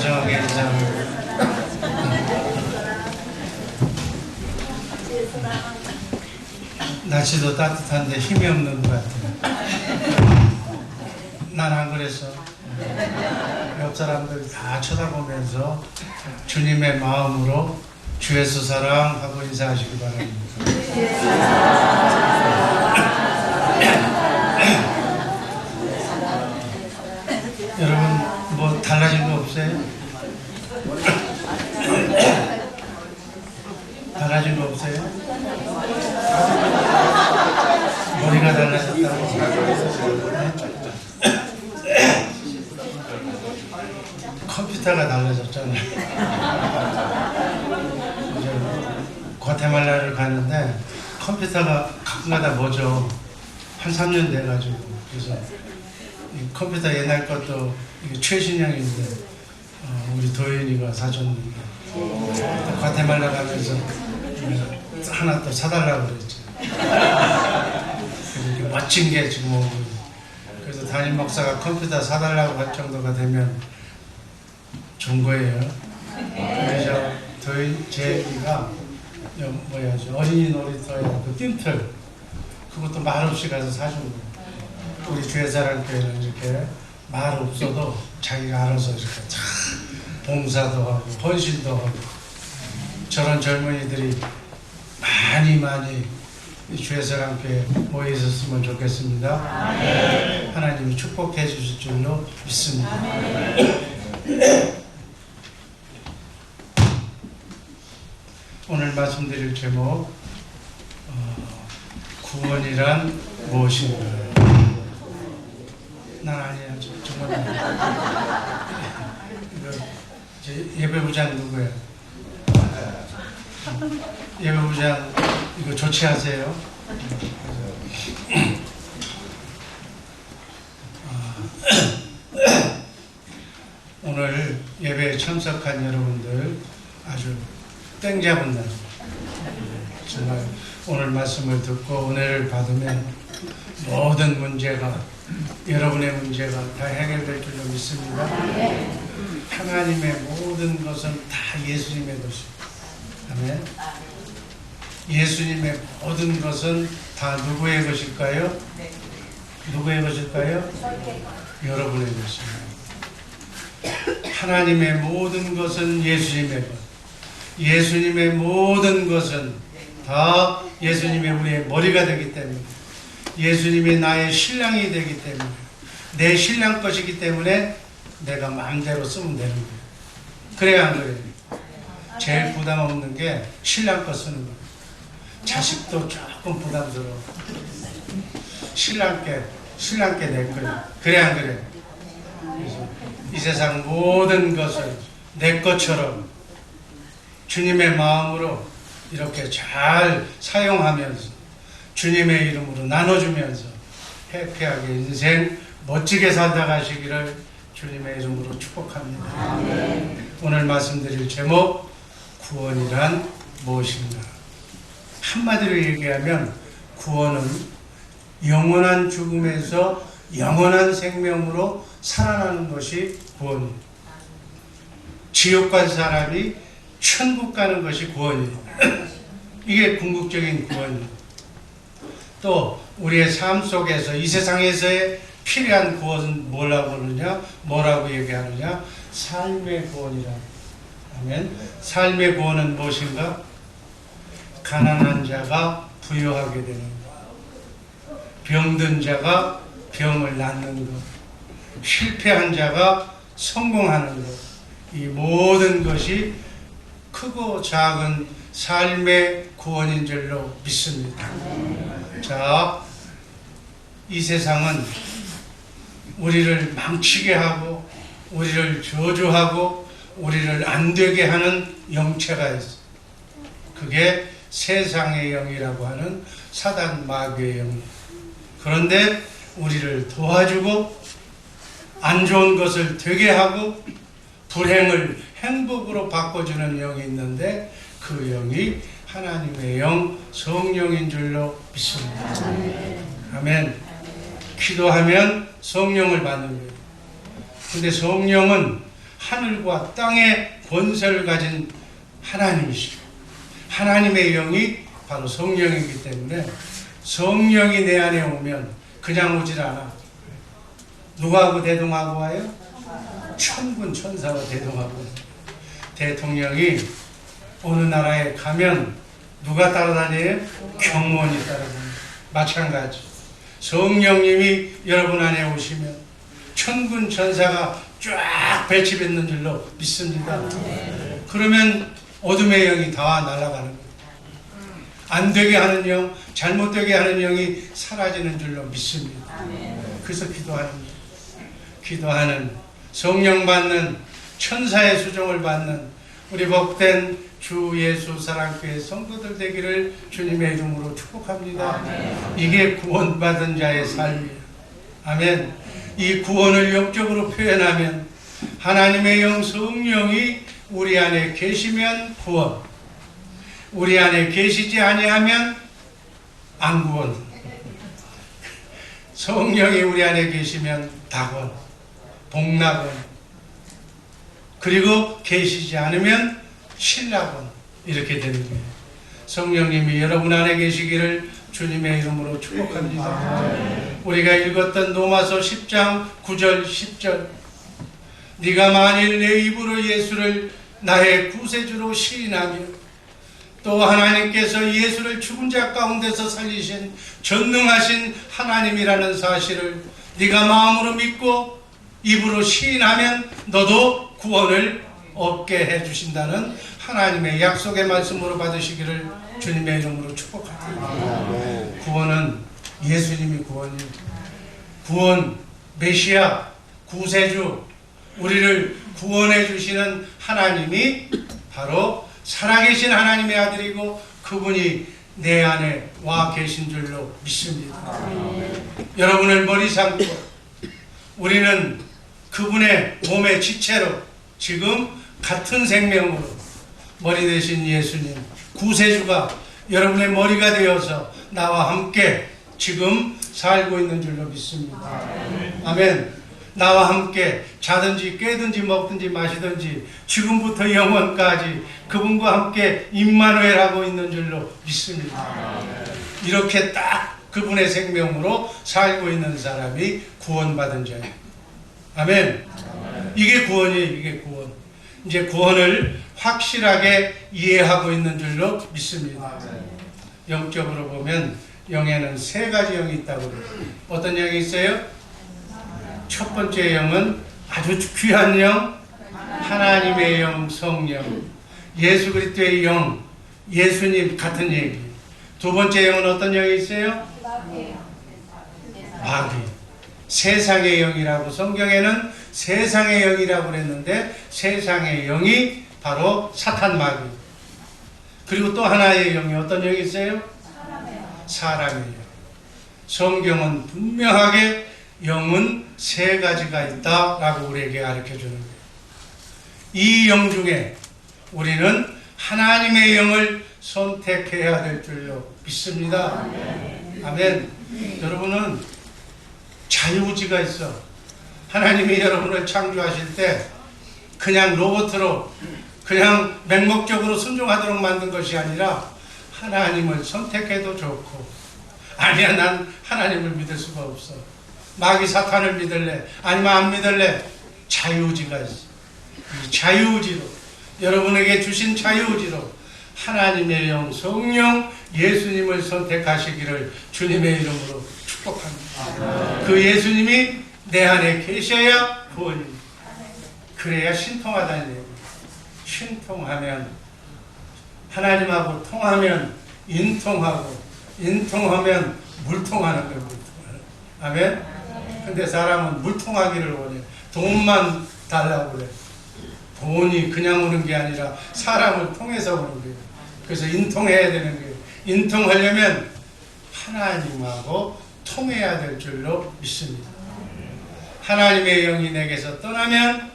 다정하게 인사합니다. 날씨도 따뜻한데 힘이 없는 것 같아요. 난 안 그랬어. 옆 사람들 다 쳐다보면서 주님의 마음으로 주 예수 사랑하고 인사하시기 바랍니다. 여러분 뭐 달라진 거 없어요? 달라진 거 없어요? 머리가 달라졌다고? 컴퓨터가 달라졌잖아요. 과테말라를 가는데 컴퓨터가 가끔가다 뭐죠? 한 3년 돼가지고 그래서 이 컴퓨터 옛날 것도 이게 최신형인데 우리 도윤이가 사줬는데 과테말라 가면서 하나 또 사달라고 그랬죠. 이렇게 멋진 게 지금 오고 그래서 담임 목사가 컴퓨터 사달라고 할 정도가 되면 좋은 거예요. 그래서 제 애기가 어린이 놀이터에 그 띵틀 그것도 말없이 가서 사준 거예요. 우리 주의사랑교회는 이렇게 말 없어도 자기가 알아서 이렇게 참 봉사도 하고 헌신도 하고 저런 젊은이들이 많이 주의사랑교회에 모여 있었으면 좋겠습니다. 네. 하나님이 축복해 주실 줄로 믿습니다. 오늘 말씀드릴 제목 구원이란 무엇인가. 난 아니야. 정말 예배부장 누구야? 예배부장 이거 조치하세요. 오늘 예배에 참석한 여러분들 아주 땡 잡은 날. 정말 오늘 말씀을 듣고 은혜를 받으면 모든 문제가 여러분의 문제가 다 해결될 줄로 믿습니다. 하나님의 모든 것은 다 예수님의 것입니다. 아멘. 예수님의 모든 것은 다 누구의 것일까요? 누구의 것일까요? 여러분의 것입니다. 하나님의 모든 것은 예수님의 것. 예수님의 모든 것은 다 예수님의 우리의 머리가 되기 때문에 예수님이 나의 신랑이 되기 때문에 내 신랑 것이기 때문에 내가 마음대로 쓰면 되는 거예요. 그래야 안 그래요? 제일 부담 없는 게 신랑 거 쓰는 거예요. 자식도 조금 부담스러워. 신랑께 내 거예요. 그래야 안 그래요? 그래서 이 세상 모든 것을 내 것처럼 주님의 마음으로 이렇게 잘 사용하면서 주님의 이름으로 나눠주면서 해피하게 인생 멋지게 살다 가시기를 주님의 이름으로 축복합니다. 아멘. 오늘 말씀드릴 제목 구원이란 무엇인가. 한마디로 얘기하면 구원은 영원한 죽음에서 영원한 생명으로 살아나는 것이 구원이에요. 지옥 간 사람이 천국 가는 것이 구원이에요. 이게 궁극적인 구원이에요. 또 우리의 삶 속에서 이 세상에서의 필요한 구원은 뭐라고 그러느냐? 뭐라고 얘기하느냐? 삶의 구원이라. 아멘. 삶의 구원은 무엇인가? 가난한 자가 부유하게 되는 것, 병든 자가 병을 낫는 것, 실패한 자가 성공하는 것, 이 모든 것이 크고 작은 삶의 구원인 줄로 믿습니다. 자, 이 세상은 우리를 망치게 하고 우리를 저주하고 우리를 안 되게 하는 영체가 있어. 그게 세상의 영이라고 하는 사단 마귀의 영. 그런데 우리를 도와주고 안 좋은 것을 되게 하고 불행을 행복으로 바꿔주는 영이 있는데 그 영이 하나님의 영, 성령인 줄로 믿습니다. 아멘. 기도하면 성령을 받는 거예요. 근데 성령은 하늘과 땅의 권세를 가진 하나님이시고 하나님의 영이 바로 성령이기 때문에 성령이 내 안에 오면 그냥 오질 않아. 누구하고 대동하고 와요? 천군 천사와 대동하고. 대통령이 어느 나라에 가면 누가 따라다녀요? 경무원이 따라다녀요. 마찬가지. 성령님이 여러분 안에 오시면 천군 천사가 쫙 배치받는 줄로 믿습니다. 그러면 어둠의 영이 다 날아가는 거예요. 안 되게 하는 영, 잘못되게 하는 영이 사라지는 줄로 믿습니다. 그래서 기도하는 거예요. 기도하는, 성령 받는, 천사의 수종을 받는 우리 복된 주 예수 사랑교회 성도들 되기를 주님의 이름으로 축복합니다. 이게 구원받은 자의 삶이에요. 아멘. 이 구원을 영적으로 표현하면 하나님의 영 성령이 우리 안에 계시면 구원, 우리 안에 계시지 아니하면 안 구원. 성령이 우리 안에 계시면 낙원, 복낙원, 그리고 계시지 않으면 신낙원, 이렇게 되는 거예요. 성령님이 여러분 안에 계시기를 주님의 이름으로 축복합니다. 우리가 읽었던 로마서 10장 9절 10절, 네가 만일 내 입으로 예수를 나의 구세주로 시인하며 또 하나님께서 예수를 죽은 자 가운데서 살리신 전능하신 하나님이라는 사실을 네가 마음으로 믿고 입으로 시인하면 너도 구원을 얻게 해주신다는 하나님의 약속의 말씀으로 받으시기를 주님의 이름으로 축복합니다. 구원은 예수님이 구원이에요. 구원, 메시아, 구세주, 우리를 구원해 주시는 하나님이 바로 살아계신 하나님의 아들이고 그분이 내 안에 와 계신 줄로 믿습니다. 여러분을 머리 삼고 우리는 그분의 몸의 지체로 지금 같은 생명으로 머리 되신 예수님, 구세주가 여러분의 머리가 되어서 나와 함께 지금 살고 있는 줄로 믿습니다. 아멘. 나와 함께 자든지 깨든지 먹든지 마시든지 지금부터 영원까지 그분과 함께 임마누엘하고 있는 줄로 믿습니다. 이렇게 딱 그분의 생명으로 살고 있는 사람이 구원받은 자예요. 아멘. 이게 구원이에요. 이게 구원. 이제 구원을 확실하게 이해하고 있는 줄로 믿습니다. 영적으로 보면 영에는 세 가지 영이 있다고 그래요. 어떤 영이 있어요? 첫 번째 영은 아주 귀한 영, 하나님의 영, 성령, 예수 그리스도의 영, 예수님 같은 얘기. 두 번째 영은 어떤 영이 있어요? 마귀. 세상의 영이라고, 성경에는 세상의 영이라고 그랬는데 세상의 영이 바로 사탄 마귀. 그리고 또 하나의 영이 어떤 영이 있어요? 사람의 영. 성경은 분명하게 영은 세 가지가 있다라고 우리에게 가르쳐 주는 거예요. 이 영 중에 우리는 하나님의 영을 선택해야 될 줄로 믿습니다. 아멘. 여러분은 자유의지가 있어. 하나님이 여러분을 창조하실 때 그냥 로봇으로 그냥 맹목적으로 순종하도록 만든 것이 아니라 하나님을 선택해도 좋고, 아니야 난 하나님을 믿을 수가 없어, 마귀 사탄을 믿을래, 아니면 안 믿을래, 자유의지가 있어. 이 자유의지로, 여러분에게 주신 자유의지로 하나님의 영, 성령, 예수님을 선택하시기를 주님의 이름으로 축복합니다. 그 예수님이 내 안에 계셔야 구원입니다. 그래야 신통하다는 얘기예요. 신통하면, 하나님하고 통하면 인통하고, 인통하면 물통하는 거예요. 물통하는. 아멘? 근데 사람은 물통하기를 원해. 돈만 달라고 그래. 돈이 그냥 오는 게 아니라 사람을 통해서 오는 거예요. 그래서 인통해야 되는 거예요. 인통하려면 하나님하고 통해야 될 줄로 믿습니다. 하나님의 영이 내게서 떠나면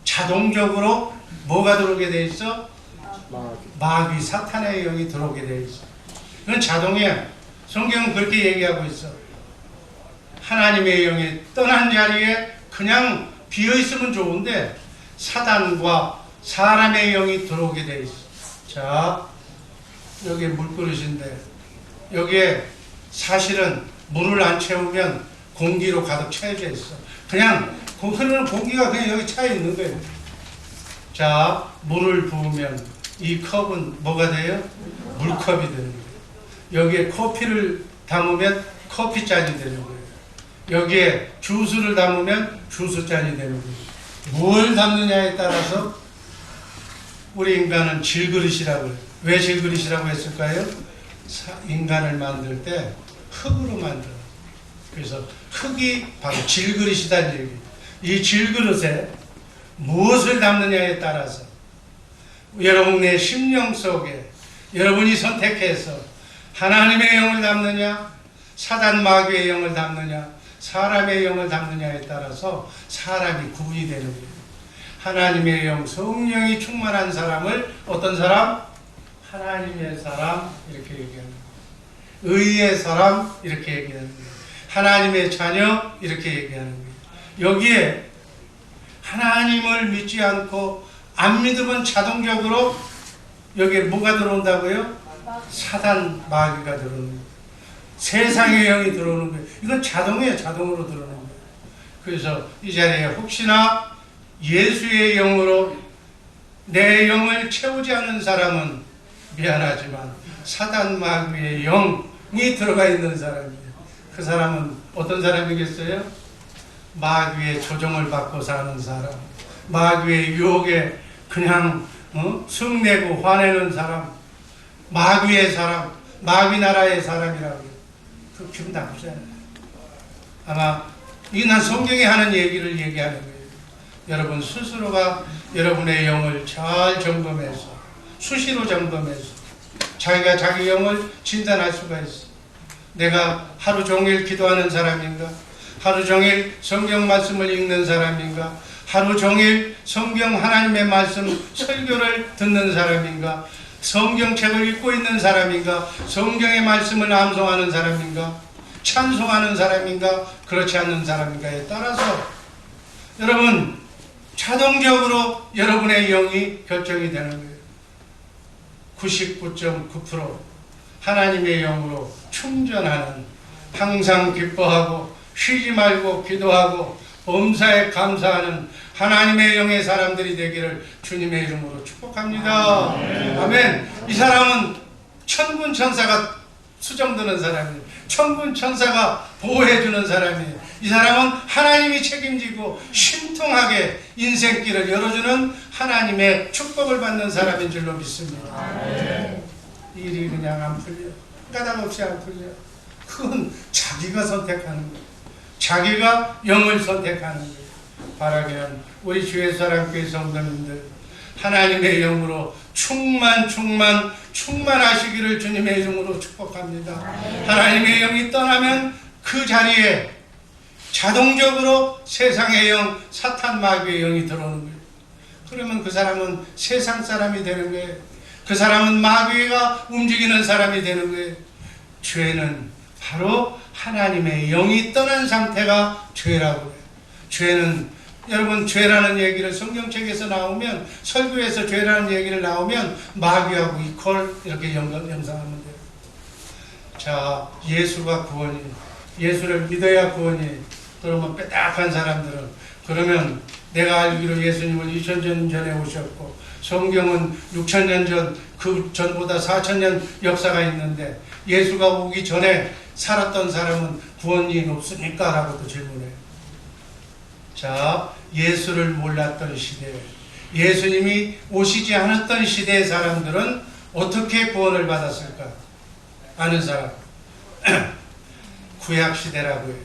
자동적으로 뭐가 들어오게 돼 있어? 마귀, 사탄의 영이 들어오게 돼 있어. 이건 자동이야. 성경은 그렇게 얘기하고 있어. 하나님의 영이 떠난 자리에 그냥 비어 있으면 좋은데 사단과 사람의 영이 들어오게 돼 있어. 자, 여기에 물그릇인데 여기에 사실은 물을 안 채우면 공기로 가득 차여져 있어. 그냥 흐르는 공기가 그냥 여기 차 있는 거예요. 자, 물을 부으면 이 컵은 뭐가 돼요? 물컵이 되는 거예요. 여기에 커피를 담으면 커피잔이 되는 거예요. 여기에 주스를 담으면 주스잔이 되는 거예요. 뭘 담느냐에 따라서 우리 인간은 질그릇이라고 해요. 왜 질그릇이라고 했을까요? 인간을 만들 때 흙으로 만들어요. 그래서 흙이 바로 질그릇이다는 얘기예요. 이 질그릇에 무엇을 담느냐에 따라서 여러분의 심령 속에 여러분이 선택해서 하나님의 영을 담느냐, 사단 마귀의 영을 담느냐, 사람의 영을 담느냐에 따라서 사람이 구분이 되는 거예요. 하나님의 영, 성령이 충만한 사람을 어떤 사람? 하나님의 사람 이렇게 얘기하는 거예요. 의의 사람 이렇게 얘기하는 거예요. 하나님의 자녀 이렇게 얘기하는 거예요. 여기에 하나님을 믿지 않고 안 믿으면 자동적으로 여기에 뭐가 들어온다고요? 사단 마귀가 들어오는 거예요. 세상의 영이 들어오는 거예요. 이건 자동이에요. 자동으로 들어오는 거예요. 그래서 이 자리에 혹시나 예수의 영으로 내 영을 채우지 않는 사람은 미안하지만 사단 마귀의 영이 들어가 있는 사람이에요. 그 사람은 어떤 사람이겠어요? 마귀의 조종을 받고 사는 사람, 마귀의 유혹에 그냥 승내고 화내는 사람, 마귀의 사람, 마귀 나라의 사람이라고 해요. 그 기분 나쁘잖아요. 아마 이게 난 성경이 하는 얘기를 얘기하는 거예요. 여러분 스스로가 여러분의 영을 잘 점검해서 수시로 점검해서 자기가 자기 영을 진단할 수가 있어. 내가 하루 종일 기도하는 사람인가? 하루 종일 성경 말씀을 읽는 사람인가? 하루 종일 성경 하나님의 말씀 설교를 듣는 사람인가? 성경책을 읽고 있는 사람인가? 성경의 말씀을 암송하는 사람인가? 찬송하는 사람인가? 그렇지 않는 사람인가에 따라서 여러분 자동적으로 여러분의 영이 결정이 되는 거예요. 99.9% 하나님의 영으로 충전하는, 항상 기뻐하고 쉬지 말고 기도하고 범사에 감사하는 하나님의 영의 사람들이 되기를 주님의 이름으로 축복합니다. 아멘. 이 사람은 천군 천사가 수정드는 사람이에요. 천군 천사가 보호해주는 사람이에요. 이 사람은 하나님이 책임지고 신통하게 인생길을 열어주는 하나님의 축복을 받는 사람인 줄로 믿습니다. 일이 그냥 안 풀려. 까닭없이 안 풀려. 그건 자기가 선택하는 거예요. 자기가 영을 선택하는 거예요. 바라기는 우리 주의 사랑교회 성도님들 하나님의 영으로 충만하시기를 주님의 이름으로 축복합니다. 하나님의 영이 떠나면 그 자리에 자동적으로 세상의 영, 사탄 마귀의 영이 들어오는 거예요. 그러면 그 사람은 세상 사람이 되는 거예요. 그 사람은 마귀가 움직이는 사람이 되는 거예요. 죄는 바로 하나님의 영이 떠난 상태가 죄라고 해요. 죄는 여러분 죄라는 얘기를 성경책에서 나오면 설교에서 죄라는 얘기를 나오면 마귀하고 이퀄 이렇게 연상하면 돼요. 자, 예수가 구원이, 예수를 믿어야 구원이. 그러면 빼딱한 사람들은 그러면 내가 알기로 예수님은 2000년 전에 오셨고 성경은 6000년 전, 그 전보다 4000년 역사가 있는데 예수가 오기 전에 살았던 사람은 구원이 없습니까? 라고도 질문해요. 자, 예수를 몰랐던 시대, 예수님이 오시지 않았던 시대의 사람들은 어떻게 구원을 받았을까? 아는 사람? 구약시대라고 해요.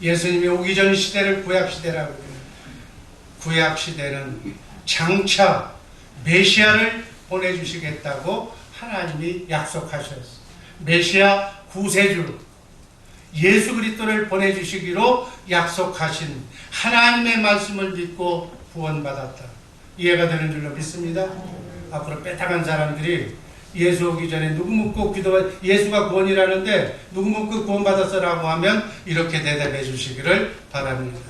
예수님이 오기 전 시대를 구약시대라고 해요. 구약시대는 장차 메시아를 보내주시겠다고 하나님이 약속하셨어요. 메시아 구세주 예수 그리스도를 보내주시기로 약속하신 하나님의 말씀을 믿고 구원받았다. 이해가 되는 줄로 믿습니다. 앞으로 빼딱한 사람들이 예수 오기 전에 누구 묻고 예수가 구원이라는데 누구 묻고 구원받았어라고 하면 이렇게 대답해 주시기를 바랍니다.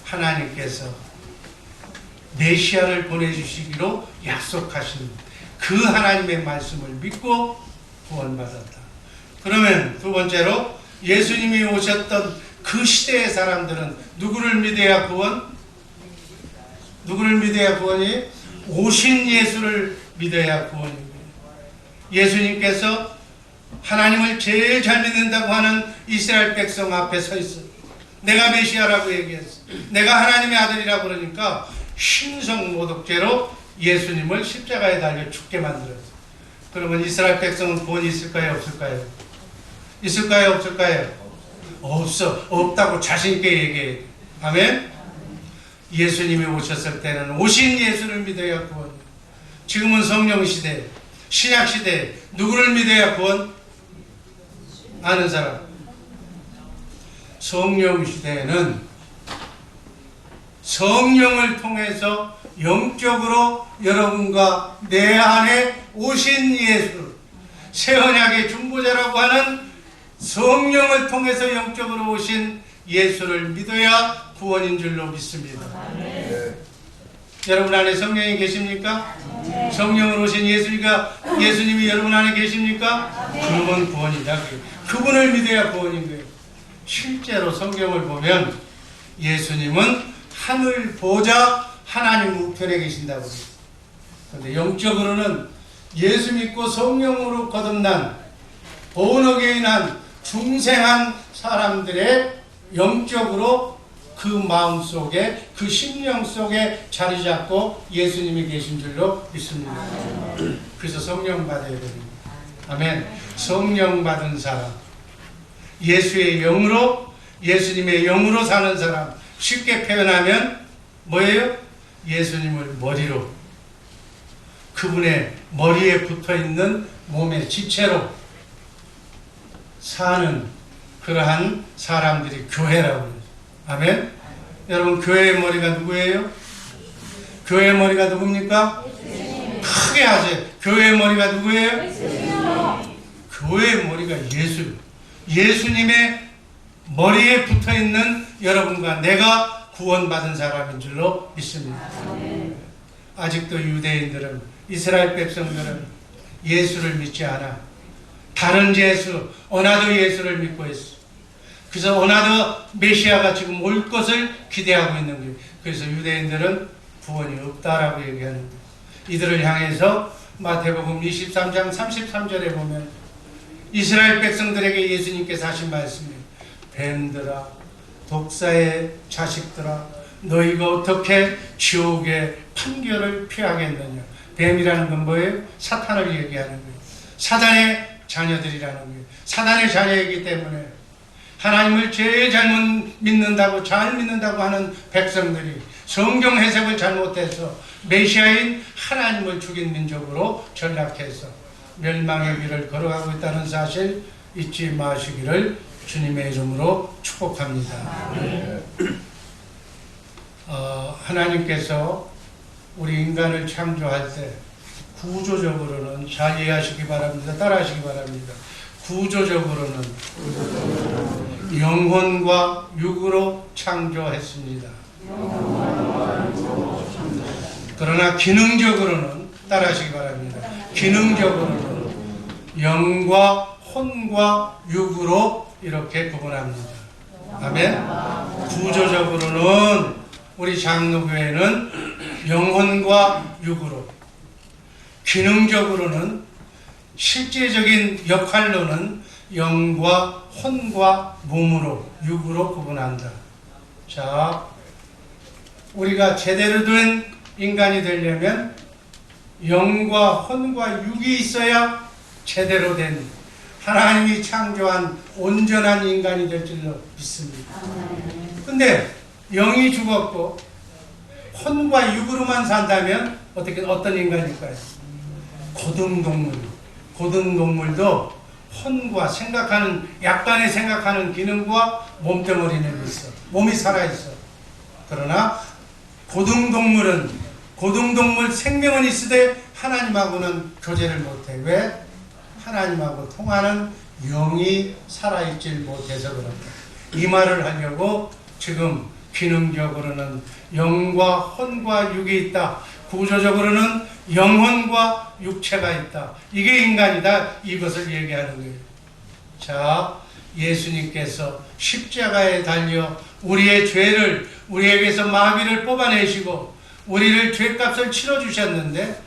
하나님께서 메시아를 보내주시기로 약속하신 그 하나님의 말씀을 믿고 구원받았다. 그러면 두 번째로 예수님이 오셨던 그 시대의 사람들은 누구를 믿어야 구원? 누구를 믿어야 구원이? 오신 예수를 믿어야 구원입니다. 예수님께서 하나님을 제일 잘 믿는다고 하는 이스라엘 백성 앞에 서 있어. 내가 메시아라고 얘기했어. 내가 하나님의 아들이라고 그러니까 신성모독죄로 예수님을 십자가에 달려 죽게 만들었어. 그러면 이스라엘 백성은 구원이 있을까요? 없을까요? 있을까요? 없을까요? 없어. 없다고 자신있게 얘기해. 아멘? 예수님이 오셨을 때는 오신 예수를 믿어야 구원. 지금은 성령시대, 신약시대, 누구를 믿어야 구원? 아는 사람. 성령시대에는 성령을 통해서 영적으로 여러분과 내 안에 오신 예수, 새언약의 중보자라고 하는 성령을 통해서 영적으로 오신 예수를 믿어야 구원인 줄로 믿습니다. 여러분 안에 성령이 계십니까? 성령으로 오신 예수님이 여러분 안에 계십니까? 그분 구원이다. 그분을 믿어야 구원인 거예요. 실제로 성경을 보면 예수님은 하늘 보좌 하나님 우편에 계신다고 그래요. 그런데 영적으로는 예수 믿고 성령으로 거듭난 본어게인한 중생한 사람들의 영적으로 그 마음속에 그 심령 속에 자리 잡고 예수님이 계신 줄로 믿습니다. 그래서 성령 받아야 됩니다. 아멘. 성령 받은 사람, 예수의 영으로, 예수님의 영으로 사는 사람, 쉽게 표현하면 뭐예요? 예수님을 머리로, 그분의 머리에 붙어있는 몸의 지체로 사는 그러한 사람들이 교회라고 해요. 아멘? 여러분, 교회의 머리가 누구예요? 교회의 머리가 누굽니까? 크게 하세요. 교회의 머리가 누구예요? 교회의 머리가 예수. 예수님의 머리에 붙어있는 여러분과 내가 구원받은 사람인 줄로 믿습니다. 아직도 유대인들은, 이스라엘 백성들은 예수를 믿지 않아. 다른 예수, 어나더 예수를 믿고 있어. 그래서 어나더 메시아가 지금 올 것을 기대하고 있는 거예요. 그래서 유대인들은 구원이 없다라고 얘기하는 거예요. 이들을 향해서 마태복음 23장 33절에 보면 이스라엘 백성들에게 예수님께서 하신 말씀이에요. 뱀들아, 독사의 자식들아, 너희가 어떻게 지옥의 판결을 피하겠느냐. 뱀이라는 건 뭐예요? 사탄을 얘기하는 거예요. 사단의 자녀들이라는 거예요. 사단의 자녀이기 때문에 하나님을 제일 잘못 믿는다고, 잘 믿는다고 하는 백성들이 성경 해석을 잘못해서 메시아인 하나님을 죽인 민족으로 전락해서 멸망의 길을 걸어가고 있다는 사실 잊지 마시기를 주님의 이름으로 축복합니다. 하나님께서 우리 인간을 창조할 때 구조적으로는 잘 이해하시기 바랍니다. 따라하시기 바랍니다. 구조적으로는 영혼과 육으로 창조했습니다. 그러나 기능적으로는, 따라하시기 바랍니다. 기능적으로는 영과 혼과 육으로 이렇게 구분합니다. 아멘. 구조적으로는 우리 장로교회는 영혼과 육으로, 기능적으로는 실제적인 역할로는 영과 혼과 몸으로, 육으로 구분한다. 자, 우리가 제대로 된 인간이 되려면 영과 혼과 육이 있어야 제대로 된 하나님이 창조한 온전한 인간이 될 줄로 믿습니다. 근데 영이 죽었고 혼과 육으로만 산다면 어떤 인간일까요? 고등동물. 고등동물도 혼과 약간의 생각하는 기능과 몸뚱어리는 있어. 몸이 살아있어. 그러나 고등동물 생명은 있으되 하나님하고는 교제를 못해. 왜? 하나님하고 통하는 영이 살아있질 못해서 그렇다. 이 말을 하려고 지금 기능적으로는 영과 혼과 육이 있다. 구조적으로는 영혼과 육체가 있다. 이게 인간이다. 이것을 얘기하는 거예요. 자, 예수님께서 십자가에 달려 우리의 죄를, 우리에게서 마귀를 뽑아내시고 우리를 죄값을 치러주셨는데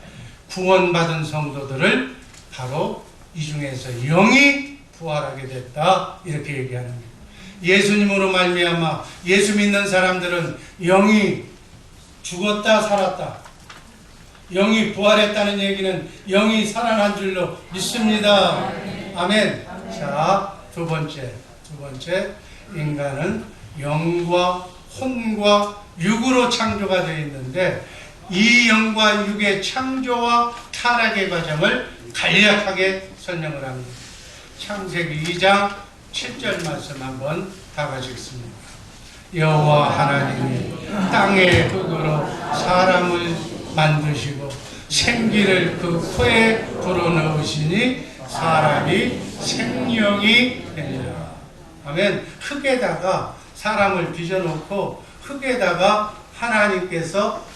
구원받은 성도들을 바로 이 중에서 영이 부활하게 됐다. 이렇게 얘기하는 거예요. 예수님으로 말미암아 예수 믿는 사람들은 영이 죽었다 살았다. 영이 부활했다는 얘기는 영이 살아난 줄로 믿습니다. 아멘. 자, 두 번째 인간은 영과 혼과 육으로 창조가 되어 있는데 이 영과 육의 창조와 타락의 과정을 간략하게 설명을 합니다. 창세기 2장 7절 말씀 한번 다 같이 읽습니다. 여호와 하나님이 땅의 흙으로 사람을 만드시고 생기를 그 코에 불어넣으시니 사람이 생명이 되니라. 아멘. 흙에다가 사람을 빚어놓고 흙에다가 하나님께서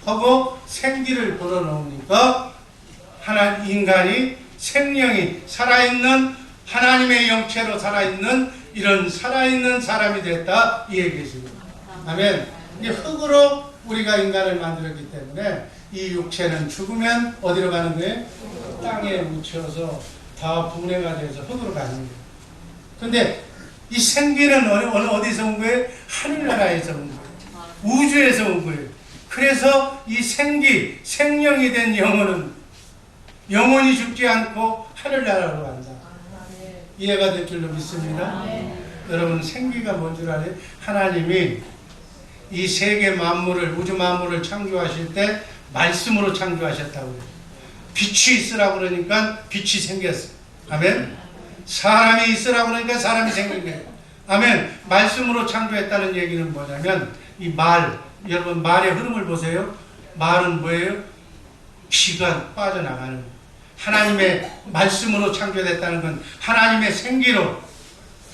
하고 생기를 불어넣으니까 인간이 생명이 살아있는 하나님의 영체로 살아있는 이런 살아있는 사람이 됐다 이 얘기죠. 아멘. 이게 흙으로 우리가 인간을 만들었기 때문에 이 육체는 죽으면 어디로 가는 거예요? 땅에 묻혀서 다 분해가 돼서 흙으로 가는 거예요. 근데 이 생기는 어디서 온 거예요? 하늘나라에서 온 거예요. 우주에서 온 거예요. 그래서 이 생기, 생명이 된 영혼이 죽지 않고 하늘나라로 간다. 이해가 될 줄로 믿습니다. 여러분, 생기가 뭔 줄 알아요? 하나님이 이 세계 만물을, 우주 만물을 창조하실 때 말씀으로 창조하셨다고 해요. 빛이 있으라고 그러니까 빛이 생겼어요. 아멘. 사람이 있으라고 그러니까 사람이 생긴 거예요. 아멘. 말씀으로 창조했다는 얘기는 뭐냐면 이 말, 여러분 말의 흐름을 보세요. 말은 뭐예요? 기가 빠져나가는 거예요. 하나님의 말씀으로 창조됐다는 건 하나님의 생기로,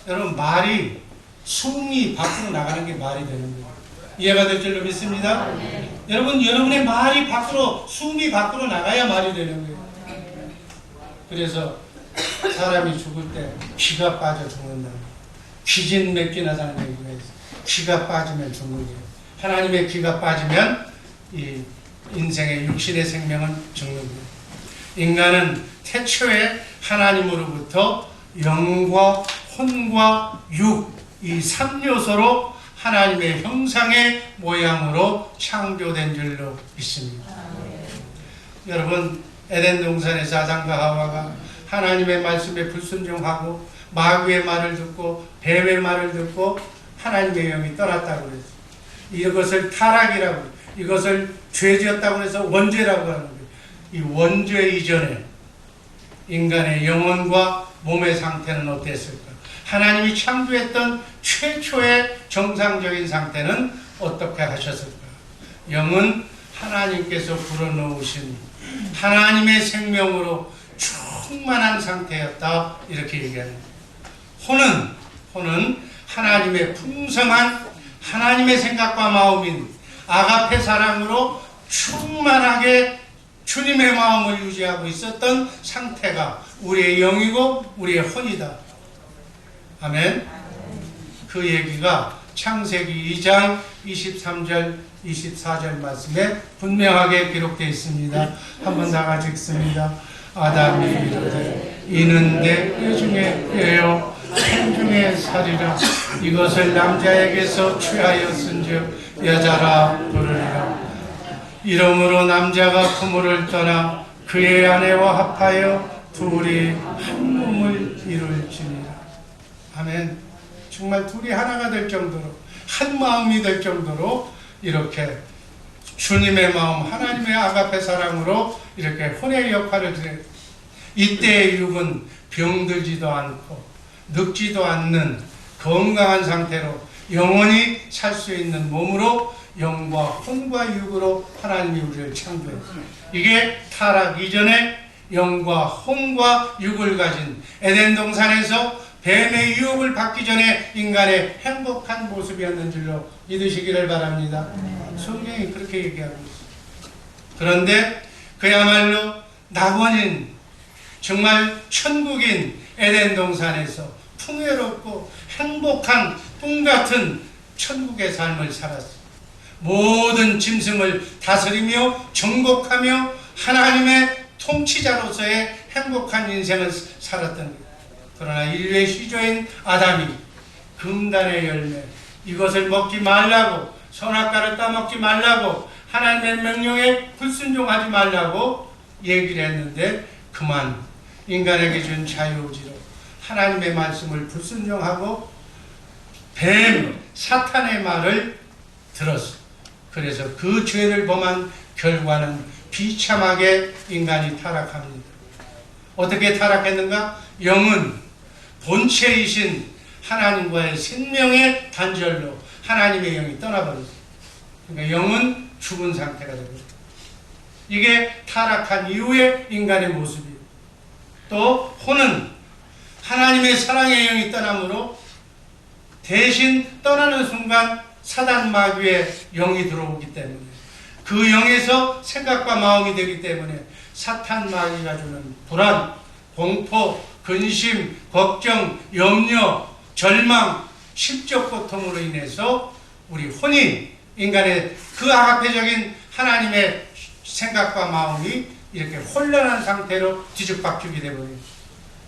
여러분 말이 숨이 밖으로 나가는 게 말이 되는 거예요. 이해가 될 줄로 믿습니다. 여러분, 여러분의 말이 밖으로, 숨이 밖으로 나가야 말이 되는 거예요. 그래서 사람이 죽을 때 기가 빠져 죽는다. 기진 맥기나다는 얘기가 있어요. 기가 빠지면 죽는 거예요. 하나님의 기가 빠지면 이 인생의 육신의 생명은 죽는 거예요. 인간은 태초에 하나님으로부터 영과 혼과 육, 이 3요소로 하나님의 형상의 모양으로 창조된 줄로 믿습니다. 여러분, 에덴 동산에서 아담과 하와가 하나님의 말씀에 불순종하고 마귀의 말을 듣고 뱀의 말을 듣고 하나님의 영이 떠났다고 그랬어요. 이것을 타락이라고, 이것을 죄지었다고 해서 원죄라고 하는 거예요. 이 원죄 이전에 인간의 영혼과 몸의 상태는 어땠을까? 하나님이 창조했던 최초의 정상적인 상태는 어떻게 하셨을까? 영은 하나님께서 불어넣으신 하나님의 생명으로 충만한 상태였다. 이렇게 얘기합니다. 혼은 하나님의 풍성한 하나님의 생각과 마음인 아가페 사랑으로 충만하게 주님의 마음을 유지하고 있었던 상태가 우리의 영이고 우리의 혼이다. 아멘. 그 얘기가 창세기 2장 23절 24절 말씀에 분명하게 기록되어 있습니다. 한번 다 같이 읽습니다. 아담이 이르되 이는 내 뼈 중에 뼈요 살 중에 살이라. 이것을 남자에게서 취하였은즉 여자라 부르리라. 이러므로 남자가 부모를 떠나 그의 아내와 합하여 둘이 한 몸을 이룰지니라. 아멘. 정말 둘이 하나가 될 정도로, 한 마음이 될 정도로 이렇게 주님의 마음, 하나님의 아가페 사랑으로 이렇게 혼의 역할을 해요. 이때의 육은 병들지도 않고 늙지도 않는 건강한 상태로 영원히 살 수 있는 몸으로 영과 혼과 육으로 하나님이 우리를 창조했어요. 이게 타락 이전에 영과 혼과 육을 가진 에덴 동산에서 뱀의 유혹을 받기 전에 인간의 행복한 모습이었는 줄로 믿으시기를 바랍니다. 성경이 그렇게 얘기하고 있어요. 그런데 그야말로 낙원인, 정말 천국인 에덴 동산에서 풍요롭고 행복한 꿈같은 천국의 삶을 살았어요. 모든 짐승을 다스리며 정복하며 하나님의 통치자로서의 행복한 인생을 살았던 거예요. 그러나 인류의 시조인 아담이 금단의 열매, 이것을 먹지 말라고, 선악과를 따먹지 말라고, 하나님의 명령에 불순종하지 말라고 얘기를 했는데 그만 인간에게 준 자유의지로 하나님의 말씀을 불순종하고 뱀, 사탄의 말을 들었어요. 그래서 그 죄를 범한 결과는 비참하게 인간이 타락합니다. 어떻게 타락했는가? 영은 본체이신 하나님과의 생명의 단절로 하나님의 영이 떠나버렸어요. 그러니까 영은 죽은 상태가 되거든요. 이게 타락한 이후의 인간의 모습이에요. 또 혼은 하나님의 사랑의 영이 떠남으로 대신 떠나는 순간 사단 마귀의 영이 들어오기 때문에 그 영에서 생각과 마음이 되기 때문에 사탄 마귀가 주는 불안, 공포, 근심, 걱정, 염려, 절망, 심적 고통으로 인해서 우리 혼이 인간의 그 아가페적인 하나님의 생각과 마음이 이렇게 혼란한 상태로 뒤죽박죽이 되버려요.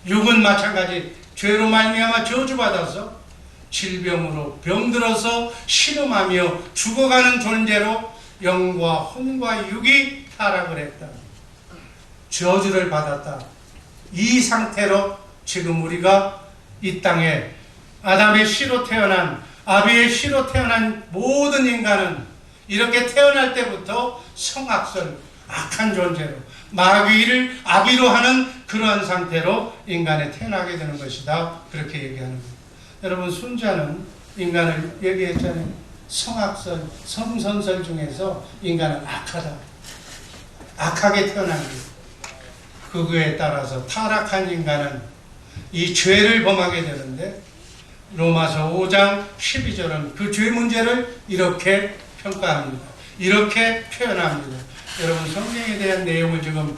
육은 마찬가지 죄로 말미암아 저주받아서 질병으로 병들어서 신음하며 죽어가는 존재로 영과 혼과 육이 타락을 했다. 저주를 받았다. 이 상태로 지금 우리가 이 땅에 아담의 씨로 태어난, 아비의 씨로 태어난 모든 인간은 이렇게 태어날 때부터 성악설, 악한 존재로 마귀를 아비로 하는 그러한 상태로 인간에 태어나게 되는 것이다. 그렇게 얘기하는 거예요. 여러분, 순자는 인간을 얘기했잖아요. 성악설, 성선설 중에서 인간은 악하다. 악하게 태어난 거예요. 그거에 따라서 타락한 인간은 이 죄를 범하게 되는데 로마서 5장 12절은 그 죄 문제를 이렇게 평가합니다. 이렇게 표현합니다. 여러분, 성경에 대한 내용을 지금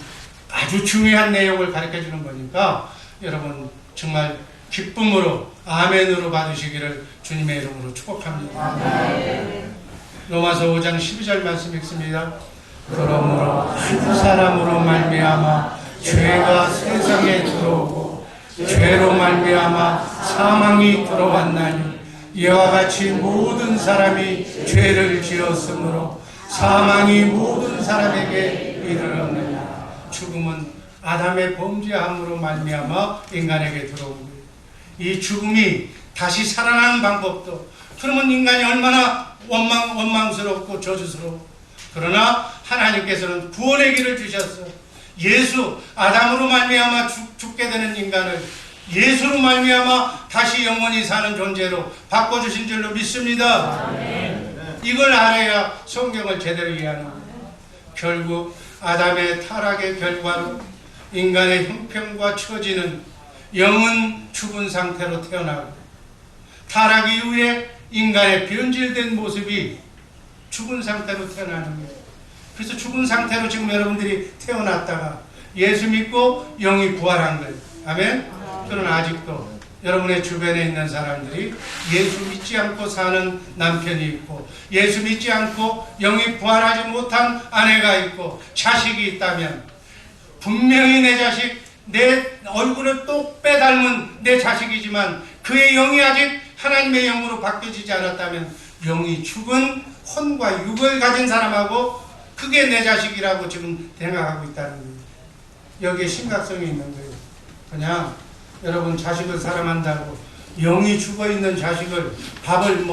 아주 중요한 내용을 가르쳐 주는 거니까 여러분 정말 기쁨으로 아멘으로 받으시기를 주님의 이름으로 축복합니다. 아멘. 로마서 5장 12절 말씀 읽습니다. 그러므로 한 사람으로 말미암아 죄가 세상에 들어오고 죄로 말미암아 사망이 들어왔나니 이와 같이 모든 사람이 죄를 지었으므로 사망이 모든 사람에게 이르렀느냐. 죽음은 아담의 범죄함으로 말미암아 인간에게 들어온 거예요. 이 죽음이 다시 살아나는 방법도, 그러면 인간이 얼마나 원망스럽고 저주스러워. 그러나 하나님께서는 구원의 길을 주셨어. 예수, 아담으로 말미암아 죽게 되는 인간을 예수로 말미암아 다시 영원히 사는 존재로 바꿔주신 줄로 믿습니다. 이걸 알아야 성경을 제대로 이해하는 거예요. 결국 아담의 타락의 결과로 인간의 형편과 처지는 영은 죽은 상태로 태어나고 타락 이후에 인간의 변질된 모습이 죽은 상태로 태어나는 거예요. 그래서 죽은 상태로 지금 여러분들이 태어났다가 예수 믿고 영이 부활한 거예요. 아멘? 그러나 아직도 여러분의 주변에 있는 사람들이 예수 믿지 않고 사는 남편이 있고 예수 믿지 않고 영이 부활하지 못한 아내가 있고 자식이 있다면 분명히 내 자식, 내 얼굴을 똑 빼닮은 내 자식이지만 그의 영이 아직 하나님의 영으로 바뀌어지지 않았다면 영이 죽은 혼과 육을 가진 사람하고 그게 내 자식이라고 지금 생각하고 있다는 거예요. 여기에 심각성이 있는 거예요. 그냥 여러분 자식을 사랑한다고 영이 죽어있는 자식을 밥을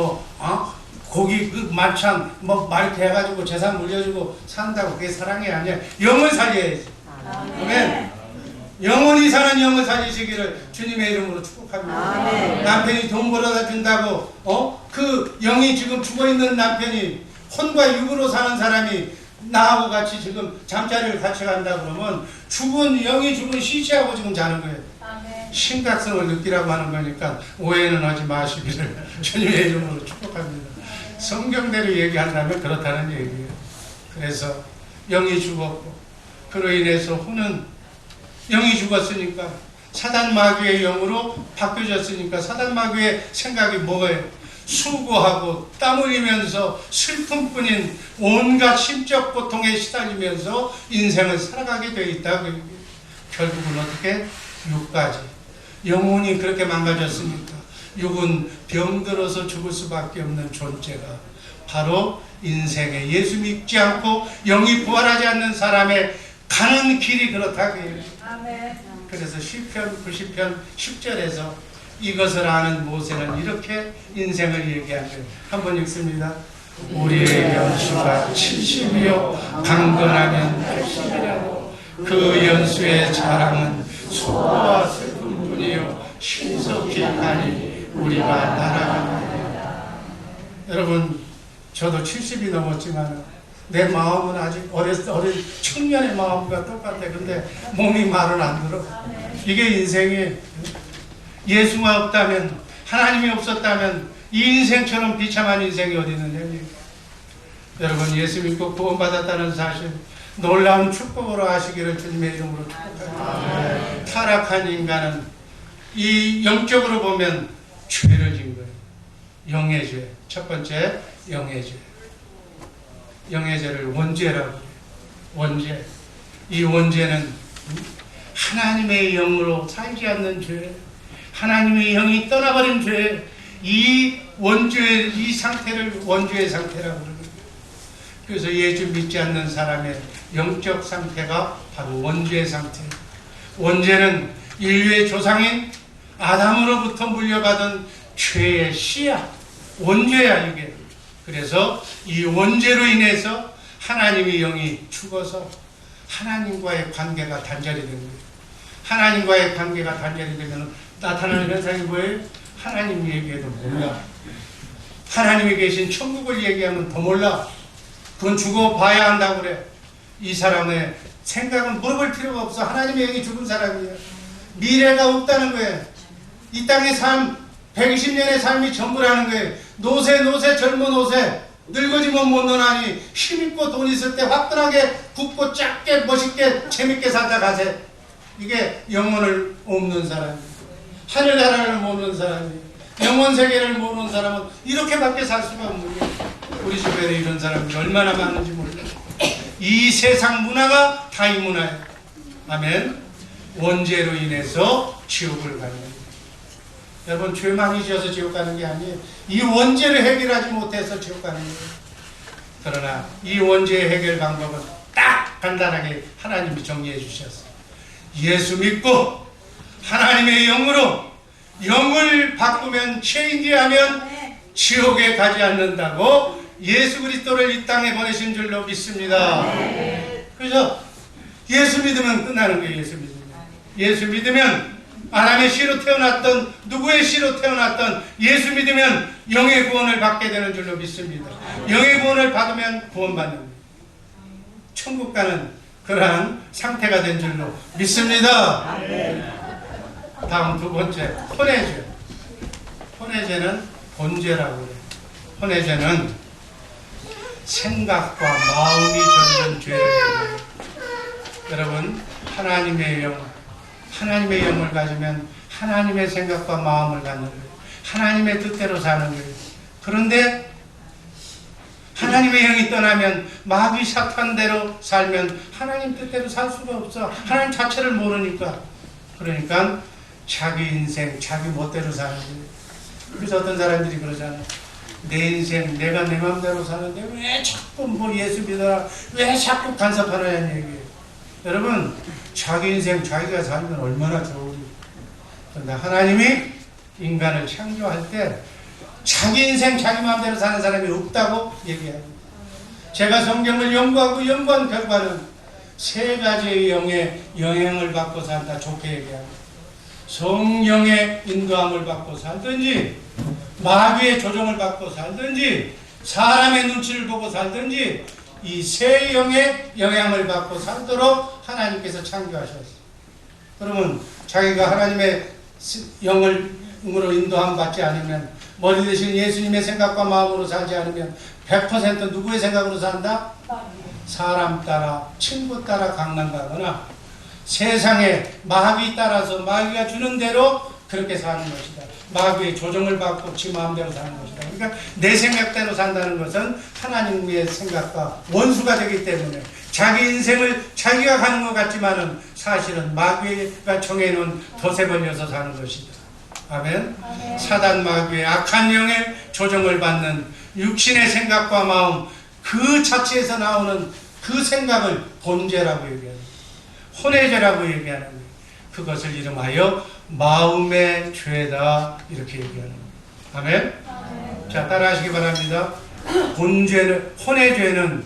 고기 만찬 말게 해가지고 재산 물려주고 산다고 그게 사랑이 아니야. 영을 살려야지. 아멘. 영원히 사는 영을 살리시기를 주님의 이름으로 축복합니다. 아멘. 남편이 돈 벌어다 준다고 그 영이 지금 죽어있는 남편이 혼과 육으로 사는 사람이 나하고 같이 지금 잠자리를 같이 간다 그러면 영이 죽은 시체하고 지금 자는 거예요. 심각성을 느끼라고 하는 거니까 오해는 하지 마시기를 주님의 이름으로 축복합니다. 성경대로 얘기한다면 그렇다는 얘기예요. 그래서 영이 죽었고 그로 인해서 후는 영이 죽었으니까 사단 마귀의 영으로 바뀌어졌으니까 사단 마귀의 생각이 뭐예요? 수고하고 땀 흘리면서 슬픔뿐인 온갖 심적 고통에 시달리면서 인생을 살아가게 되어 있다. 결국은 어떻게? 육까지. 영혼이 그렇게 망가졌으니까 육은 병들어서 죽을 수밖에 없는 존재가 바로 인생에 예수 믿지 않고 영이 부활하지 않는 사람의 가는 길이 그렇다고 해요. 그래서 시편 90편 10절에서 이것을 아는 모세는 이렇게 인생을 얘기한 거예요. 한번 읽습니다. 우리의 연수가 70이요 강건하면 80이라고 그 연수의 자랑은 수고와 슬픔뿐이요 신속히 가니 우리가 날아가느니라. 여러분 저도 70이 넘었지만 내 마음은 아직 어린 청년의 마음과 똑같아. 근데 몸이 말은 안 들어. 이게 인생이 예수가 없다면, 하나님이 없었다면 이 인생처럼 비참한 인생이 어디 있느냐. 여러분 예수 믿고 구원받았다는 사실 놀라운 축복으로 하시기를 주님의 이름으로 축복합니다. 타락한 인간은 이 영적으로 보면 죄를 진 거예요. 영의 죄. 첫 번째 영의 죄. 영의 죄를 원죄라고 해요. 원죄. 이 원죄는 하나님의 영으로 살지 않는 죄, 하나님의 영이 떠나버린 죄, 이 원죄, 이 상태를 원죄의 상태라고 그러는 거예요. 그래서 예수 믿지 않는 사람의 영적 상태가 바로 원죄의 상태예요. 원죄는 인류의 조상인 아담으로부터 물려받은 죄의 씨야. 원죄야 이게. 그래서 이 원죄로 인해서 하나님의 영이 죽어서 하나님과의 관계가 단절이 된 거예요. 하나님과의 관계가 단절이 되면 나타나는 현상이 뭐예요? 하나님 얘기해도 몰라. 하나님이 계신 천국을 얘기하면 더 몰라. 그건 죽어봐야 한다고 그래. 이 사람의 생각은 물어볼 필요가 없어. 하나님의 영이 죽은 사람이에요. 미래가 없다는 거예요. 이 땅의 삶 120년의 삶이 전부라는 거예요. 노세 젊은 노세 늙어지면 못 노나니 힘있고 돈 있을 때 화끈하게 굽고 작게 멋있게 재밌게 살다 가세. 이게 영혼을 없는 사람이에요. 하늘나라를 모르는 사람이에요. 영혼 세계를 모르는 사람은 이렇게밖에 살 수가 없는 거예요. 우리 주변에 이런 사람이 얼마나 많은지 몰라요. 이 세상 문화가 다 이 문화예요. 아멘. 원죄로 인해서 지옥을 가는 거예요. 여러분 죄 많이 지어서 지옥 가는 게 아니에요. 이 원죄를 해결하지 못해서 지옥 가는 거예요. 그러나 이 원죄의 해결 방법은 딱 간단하게 하나님이 정리해 주셨어요. 예수 믿고 하나님의 영으로 영을 바꾸면 체인지하면 지옥에 가지 않는다고 예수 그리스도를 이 땅에 보내신 줄로 믿습니다. 그래서 예수 믿으면 끝나는 거예요. 예수 믿으면 아담의 씨로 태어났던 누구의 씨로 태어났던 예수 믿으면 영의 구원을 받게 되는 줄로 믿습니다. 영의 구원을 받으면 구원받는 거예요. 천국 가는 그러한 상태가 된 줄로 믿습니다. 다음 두 번째 혼외죄. 혼외죄는 본죄라고 해요. 혼외죄는 생각과 마음이 젖는 죄를 얘기해요. 여러분 하나님의 영을 가지면 하나님의 생각과 마음을 갖는 거예요. 하나님의 뜻대로 사는 거예요. 그런데 하나님의 영이 떠나면 마귀 사탄대로 살면 하나님 뜻대로 살 수가 없어. 하나님 자체를 모르니까. 그러니까 자기 인생 자기 멋대로 사는 거예요. 그래서 어떤 사람들이 그러잖아요. 내 인생 내가 내 마음대로 사는데 왜 자꾸 뭐 예수 믿어라, 왜 자꾸 간섭하느냐는 얘기예요. 여러분 자기 인생 자기가 살면 얼마나 좋으니. 그런데 하나님이 인간을 창조할 때 자기 인생 자기 마음대로 사는 사람이 없다고 얘기합니다. 제가 성경을 연구한 결과는 세 가지의 영의 영향을 받고 산다 좋게 얘기합니다. 성령의 인도함을 받고 살든지 마귀의 조종을 받고 살든지 사람의 눈치를 보고 살든지 이 세 영의 영향을 받고 살도록 하나님께서 창조하셨어요. 그러면 자기가 하나님의 영으로 인도함 받지 않으면, 머리 대신 예수님의 생각과 마음으로 살지 않으면 100% 누구의 생각으로 산다? 사람 따라, 친구 따라 강남 가거나 세상의 마귀 따라서 마귀가 주는 대로 그렇게 사는 것이다. 마귀의 조정을 받고 지 마음대로 사는 것이다. 그러니까 내 생각대로 산다는 것은 하나님의 생각과 원수가 되기 때문에 자기 인생을 자기가 가는 것 같지만은 사실은 마귀가 정해놓은 덫에 걸려서 사는 것이다. 아멘. 사단 마귀의 악한 영의 조정을 받는 육신의 생각과 마음, 그 자체에서 나오는 그 생각을 본죄라고 얘기하는, 혼외죄라고 얘기하는 거예요. 그것을 이름하여 마음의 죄다 이렇게 얘기하는 거예요. 아멘. 자, 따라하시기 바랍니다. 본죄는, 혼외죄는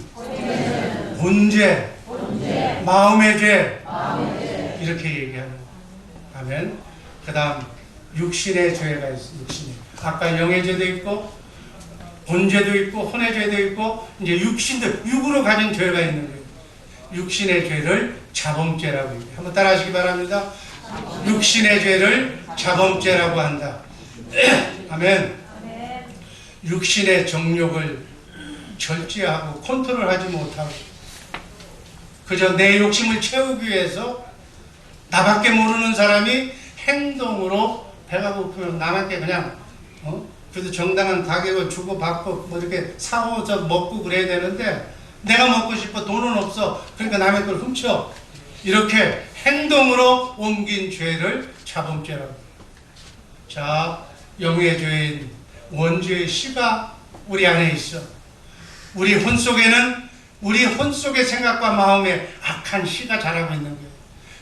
본죄, 마음의 죄 이렇게 얘기하는 거예요. 아멘. 그 다음 육신의 죄가 있어요. 육신의, 아까 영의 죄도 있고 본죄도 있고 혼의 죄도 있고 이제 육신도 육으로 가진 죄가 있는 거예요. 육신의 죄를 자범죄라고 해요. 한번 따라하시기 바랍니다. 육신의 죄를 자범죄라고 한다. 아멘. 육신의 정욕을 절제하고 컨트롤하지 못하고 그저 내 욕심을 채우기 위해서 나밖에 모르는 사람이 행동으로 배가 고프면 남한테 그냥 그래도 정당한 가격을 주고 받고 뭐 이렇게 사오서 먹고 그래야 되는데 내가 먹고 싶어, 돈은 없어, 그러니까 남의 걸 훔쳐. 이렇게 행동으로 옮긴 죄를 자범죄라고. 자, 영의 죄인 원죄의 씨가 우리 안에 있어. 우리 혼 속에는 우리 혼 속의 생각과 마음에 악한 씨가 자라고 있는 거예요.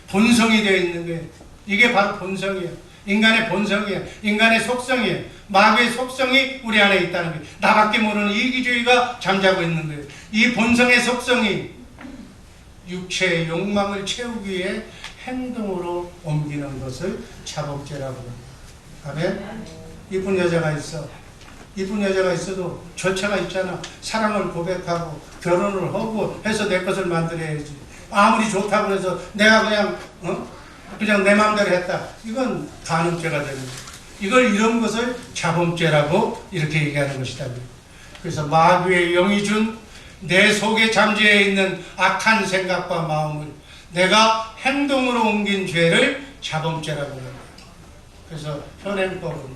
본성이 되어 있는 거예요. 이게 바로 본성이에요. 인간의 본성이에요. 인간의 속성이에요. 마귀의 속성이 우리 안에 있다는 거예요. 나밖에 모르는 이기주의가 잠자고 있는 거예요. 이 본성의 속성이 육체의 욕망을 채우기 위해 행동으로 옮기는 것을 자범죄라고 합니다. 아멘? 이쁜 여자가 있어. 이쁜 여자가 있어도 절차가 있잖아. 사랑을 고백하고 결혼을 하고 해서 내 것을 만들어야지. 아무리 좋다고 해서 내가 그냥 내 마음대로 했다. 이건 간음죄가 되는 거예요. 이걸 이런 것을 자범죄라고 이렇게 얘기하는 것이다. 그래서 마귀의 영이 준 내 속에 잠재해 있는 악한 생각과 마음을 내가 행동으로 옮긴 죄를 자범죄라고 합니다. 그래서 현행법은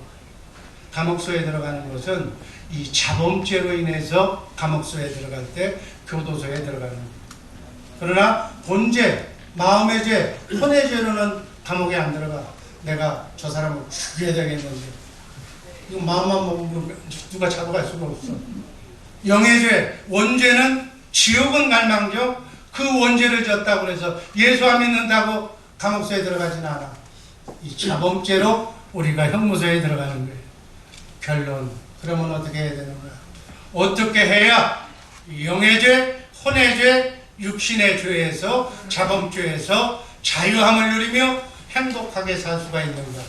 감옥소에 들어가는 것은 이 자범죄로 인해서 감옥소에 들어갈 때 교도소에 들어가는 겁니다. 그러나 본죄, 마음의 죄, 혼의 죄로는 감옥에 안 들어가. 내가 저 사람을 죽여야 되겠는데 이거 마음만 먹으면 누가 잡아갈 수가 없어. 영의 죄, 원죄는 지옥은 갈망정 그 원죄를 졌다고 해서 예수 안 믿는다고 감옥소에 들어가진 않아. 이 자범죄로 우리가 형무소에 들어가는 거예요. 결론, 그러면 어떻게 해야 되는 거야? 어떻게 해야 영의 죄, 혼의 죄, 육신의 죄에서, 자범죄에서 자유함을 누리며 행복하게 살 수가 있는가?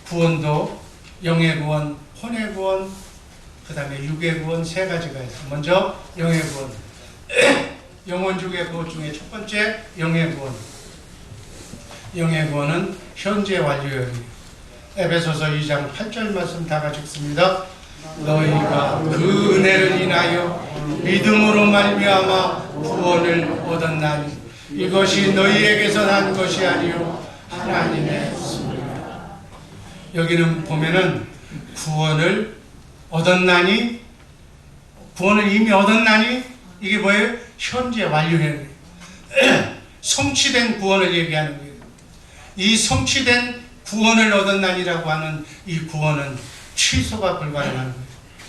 구원도 영의 구원, 혼의 구원, 그 다음에 육의 구원 세 가지가 있어요. 먼저 영의 구원. 영혼중의 구원 중에 첫 번째 영의 구원. 영의 구원은 현재 완료예요. 에베소서 2장 8절 말씀 다 같이 읽습니다. 너희가 그 은혜를 인하여 믿음으로 말미암아 구원을 얻었나니 이것이 너희에게서 난 것이 아니요 하나님의 씀이라. 여기는 보면은 구원을 얻었나니, 구원을 이미 얻었나니, 이게 뭐예요? 현재 완료해요. 성취된 구원을 얘기하는 거예요. 이 성취된 구원을 얻었나니라고 하는 이 구원은 취소가 불가능한 거예요.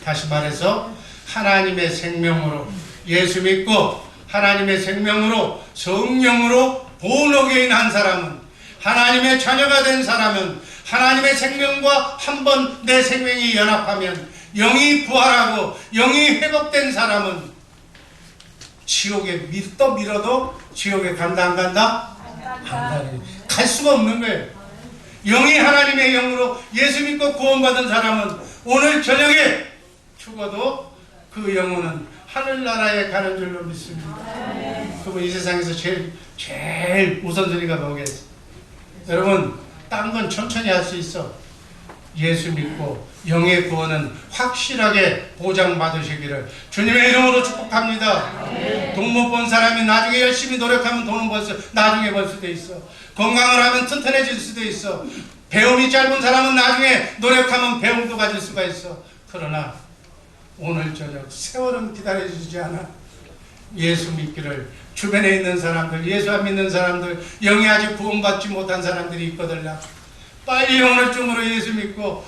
다시 말해서 하나님의 생명으로 예수 믿고 하나님의 생명으로 성령으로 본어게인 한 사람은, 하나님의 자녀가 된 사람은, 하나님의 생명과 한 번 내 생명이 연합하면 영이 부활하고 영이 회복된 사람은 지옥에 밀어도 지옥에 간다 안 간다? 안 간다. 갈 수가 없는 거예요. 영이 하나님의 영으로 예수 믿고 구원받은 사람은 오늘 저녁에 죽어도 그 영혼은 하늘나라에 가는 줄로 믿습니다. 그러면 이 세상에서 제일 우선순위가 뭐겠어요? 여러분, 딴 건 천천히 할 수 있어. 예수 믿고 영의 구원은 확실하게 보장받으시기를 주님의 이름으로 축복합니다. 돈 못 번 사람이 나중에 열심히 노력하면 돈은 나중에 벌 수도 있어. 건강을 하면 튼튼해질 수도 있어. 배움이 짧은 사람은 나중에 노력하면 배움도 가질 수가 있어. 그러나 오늘 저녁 세월은 기다려주지 않아. 예수 믿기를 주변에 있는 사람들, 예수 안 믿는 사람들, 영이 아직 구원받지 못한 사람들이 있거든요. 빨리 영을 중으로 예수 믿고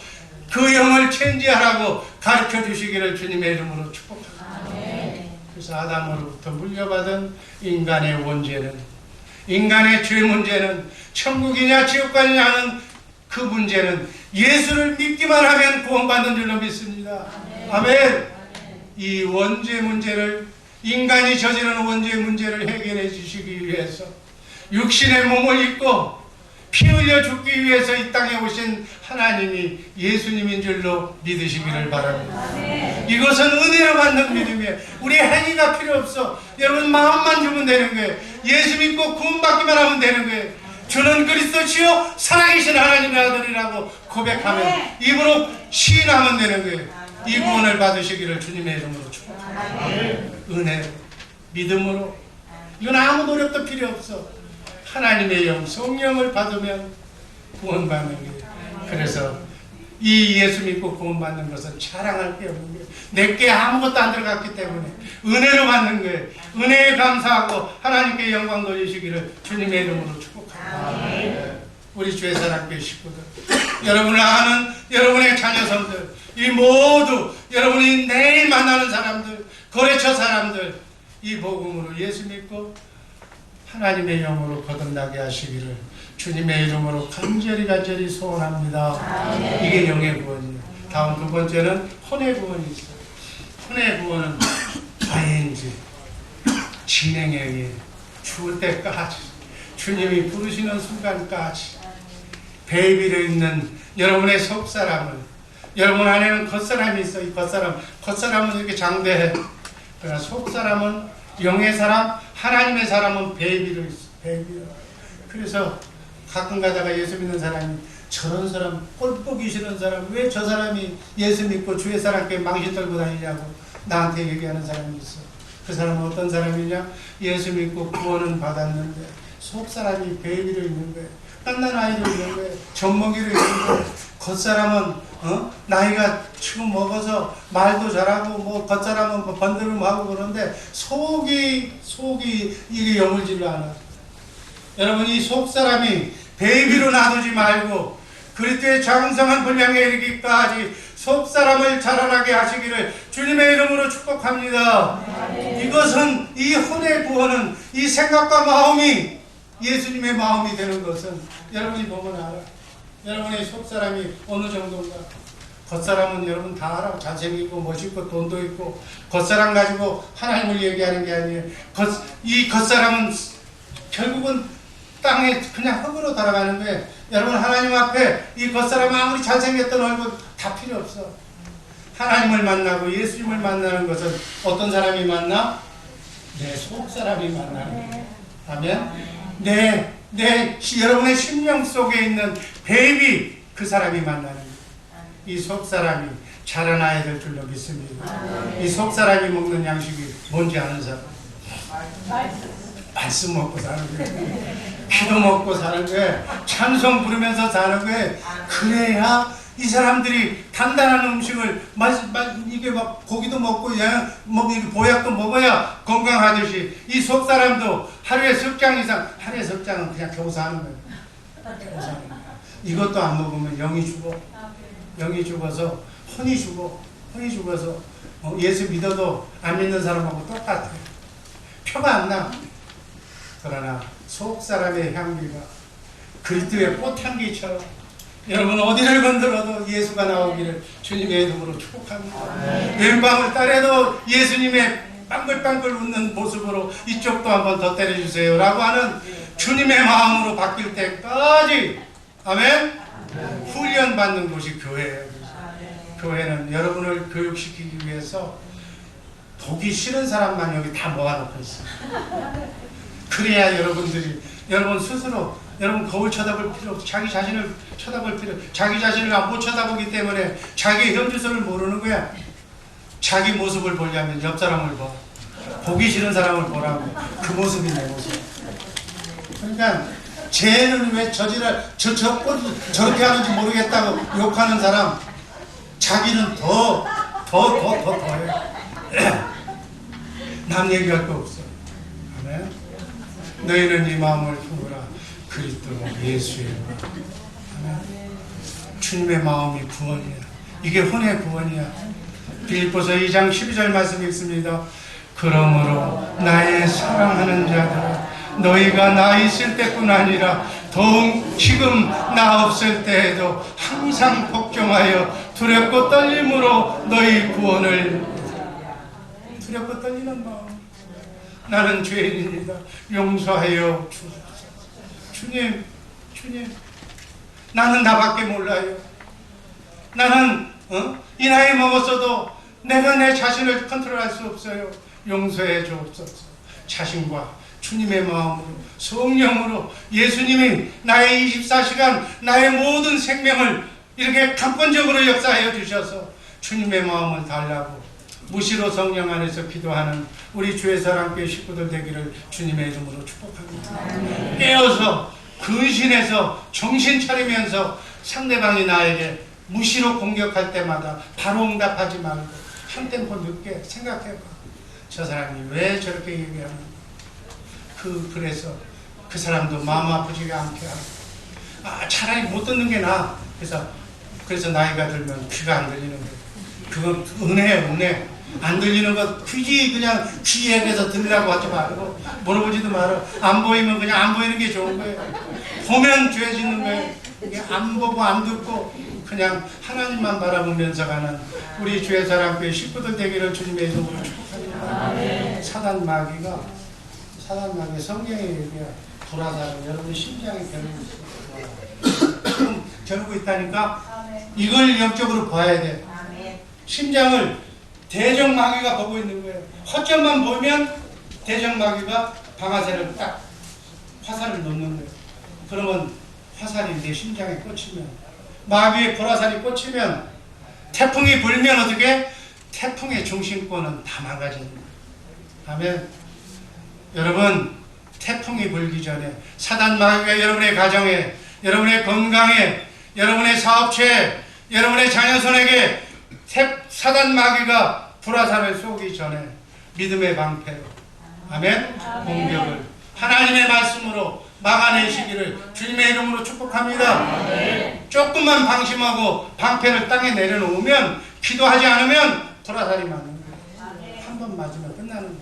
그 영을 체인지하라고 가르쳐 주시기를 주님의 이름으로 축복합니다. 그래서 아담으로부터 물려받은 인간의 원죄는, 인간의 죄 문제는 천국이냐 지옥가냐 하는 그 문제는 예수를 믿기만 하면 구원받는 줄로 믿습니다. 아멘. 이 원죄 문제를, 인간이 저지르는 원죄 문제를 해결해 주시기 위해서 육신의 몸을 입고 피 흘려 죽기 위해서 이 땅에 오신 하나님이 예수님인 줄로 믿으시기를 바랍니다. 이것은 은혜로 받는 믿음이에요. 우리 행위가 필요 없어. 여러분 마음만 주면 되는 거예요. 예수 믿고 구원받기만 하면 되는 거예요. 주는 그리스도시요 살아계신 하나님의 아들이라고 고백하면, 입으로 시인하면 되는 거예요. 이 구원을 받으시기를 주님의 이름으로 축복합니다. 은혜, 믿음으로. 이건 아무 노력도 필요 없어. 하나님의 영, 성령을 받으면 구원받는 거예요. 그래서 이 예수 믿고 구원받는 것은 자랑할 게 없는 거예요. 내게 아무것도 안 들어갔기 때문에 은혜로 받는 거예요. 은혜에 감사하고 하나님께 영광 돌리시기를 주님의 이름으로 축복합니다. 우리 주의 사랑교회 식구들, 여러분을 아는 여러분의 자녀성들, 이 모두 여러분이 내일 만나는 사람들, 거래처 사람들, 이 복음으로 예수 믿고 하나님의 영으로 거듭나게 하시기를 주님의 이름으로 간절히 소원합니다. 이게 영의 구원이에요. 다음 두 번째는 혼의 구원이 있어요. 혼의 구원은 ING, 진행에 의해 죽을 때까지, 주님이 부르시는 순간까지 베이비로 있는 여러분의 속사람을, 여러분 안에는 겉사람이 있어. 이 겉사람은 이렇게 장대해. 그러나 속사람은 영의 사람, 하나님의 사람은 베이비로 있어. 베이비로. 그래서 가끔 가다가 예수 믿는 사람이, 저런 사람, 꼴보기 싫은 사람, 왜 저 사람이 예수 믿고 주의 사람께 망신 떨고 다니냐고 나한테 얘기하는 사람이 있어. 그 사람은 어떤 사람이냐? 예수 믿고 구원은 받았는데 속사람이 베이비로 있는 거예요. 깐난 아이로 있는 거예요. 젖먹이로 있는 거예요. 겉사람은 나이가 지금 먹어서 말도 잘하고 뭐 겉사람은 뭐 번들음하고 그러는데 속이 이게 여물지를 않아. 여러분, 이 속사람이 베이비로 놔두지 말고 그리스도의 장성한 분량에 이르기까지 속사람을 자라나게 하시기를 주님의 이름으로 축복합니다. 이것은, 이 혼의 구원은 이 생각과 마음이 예수님의 마음이 되는 것은 여러분이 보면 알아. 여러분의 속사람이 어느 정도인가. 겉사람은 여러분 다 알아. 잘생기고 멋있고 돈도 있고. 겉사람 가지고 하나님을 얘기하는 게 아니에요. 이 겉사람은 결국은 땅에 그냥 흙으로 달아가는 거예요. 여러분, 하나님 앞에 이 겉사람 아무리 잘생겼던 얼굴 다 필요 없어. 하나님을 만나고 예수님을 만나는 것은 어떤 사람이 만나? 내 속사람이 만나는 거예요. 아멘. 여러분의 심령 속에 있는 베이비, 그 사람이 만나는 거예요. 이 속사람이 자라나야 될 줄로 믿습니다. 이 속사람이 먹는 양식이 뭔지 아는 사람? 말씀 먹고 사는 거예요. 기도 먹고 사는 거예요. 찬송 부르면서 사는 거예요. 그래야 이 사람들이 단단한 음식을 이게 막 고기도 먹고 보약도 먹어야 건강하듯이 이 속사람도 하루에 석장 이상, 하루에 석장은 그냥 겨우 사는 거예요. 겨우 사는 거예요. 이것도 안 먹으면 영이 죽어. 영이 죽어서 혼이 죽어서 예수 믿어도 안 믿는 사람하고 똑같아. 표가 안 나. 그러나 속사람의 향기가 그리스도의 꽃향기처럼 여러분 어디를 건드려도 예수가 나오기를 주님의 이름으로 축복합니다. 왼밤을 따래도 예수님의 빵글빵글 웃는 모습으로 이쪽도 한번 더 때려주세요 라고 하는 주님의 마음으로 바뀔 때까지, 아멘, 훈련받는 곳이 교회예요. 교회는 여러분을 교육시키기 위해서 보기 싫은 사람만 여기 다 모아놓고 있어요. 그래야 여러분 스스로 여러분 거울 쳐다볼 필요 없어. 자기 자신을 쳐다볼 필요 없어. 자기 자신을 못 쳐다보기 때문에 자기의 현주소를 모르는 거야. 자기 모습을 보려면 옆 사람을 봐. 보기 싫은 사람을 보라고. 그 모습이 내 모습. 그러니까 쟤는 왜 저렇게 하는지 모르겠다고 욕하는 사람, 자기는 더해. 남 얘기할 거 없어. 아멘. 너희는 이 마음을 품으라. 그리스도 예수의 마음. 아멘. 주님의 마음이 구원이야. 이게 혼의 구원이야. 빌립보서 2장 12절 말씀이 있습니다. 그러므로 나의 사랑하는 자들아, 너희가 나 있을 때뿐 아니라 더욱 지금 나 없을 때에도 항상 걱정하여 두렵고 떨림으로 너희 구원을, 두렵고 떨리는 마음. 나는 죄인입니다. 용서하여 주님, 나는 나밖에 몰라요. 나는 이 나이 먹었어도 내가 내 자신을 컨트롤할 수 없어요. 용서해 주옵소서. 자신과 주님의 마음으로, 성령으로, 예수님이 나의 24시간 나의 모든 생명을 이렇게 강권적으로 역사하여 주셔서 주님의 마음을 달라고 무시로 성령 안에서 기도하는 우리 주의 사랑교회 식구들 되기를 주님의 이름으로 축복합니다. 깨어서 근신해서 정신 차리면서 상대방이 나에게 무시로 공격할 때마다 바로 응답하지 말고 한 템포 늦게 생각해봐. 저 사람이 왜 저렇게 얘기하는가. 그래서 그 사람도 마음 아프지가 않게 하고, 차라리 못 듣는 게 나아. 그래서 나이가 들면 귀가 안 들리는 거예요. 그건 은혜. 안 들리는 것 굳이 그냥 귀에게서 들으라고 하지 말고, 물어보지도 말아. 안 보이면 그냥 안 보이는 게 좋은 거예요. 보면 죄 짓는 거예요. 이게 안 보고 안 듣고 그냥 하나님만 바라보면서 가는 우리 주의 사랑교회 식구들 되기를 주님의 이름으로 축복합니다. 사단 마귀가 성경에 얘기해 불화사는 여러분 심장에 겨누고 있어요. 겨누고 있다니까. 이걸 영적으로 봐야 돼. 심장을 대적마귀가 보고 있는 거예요. 허점만 보면 대적마귀가 방아쇠를 딱 화살을 놓는 거예요. 그러면 화살이 내 심장에 꽂히면, 마귀의 불화살이 꽂히면, 태풍이 불면 어떻게? 태풍의 중심권은 다 망가지는 거예요. 아멘. 여러분, 태풍이 불기 전에 사단 마귀가 여러분의 가정에, 여러분의 건강에, 여러분의 사업체에, 여러분의 자녀손에게 사단 마귀가 불화살을 쏘기 전에 믿음의 방패로, 아멘, 공격을 하나님의 말씀으로 막아내시기를 주님의 이름으로 축복합니다. 조금만 방심하고 방패를 땅에 내려놓으면, 기도하지 않으면 불화살이 맞는 거예요. 한 번 맞으면 끝나는 거예요.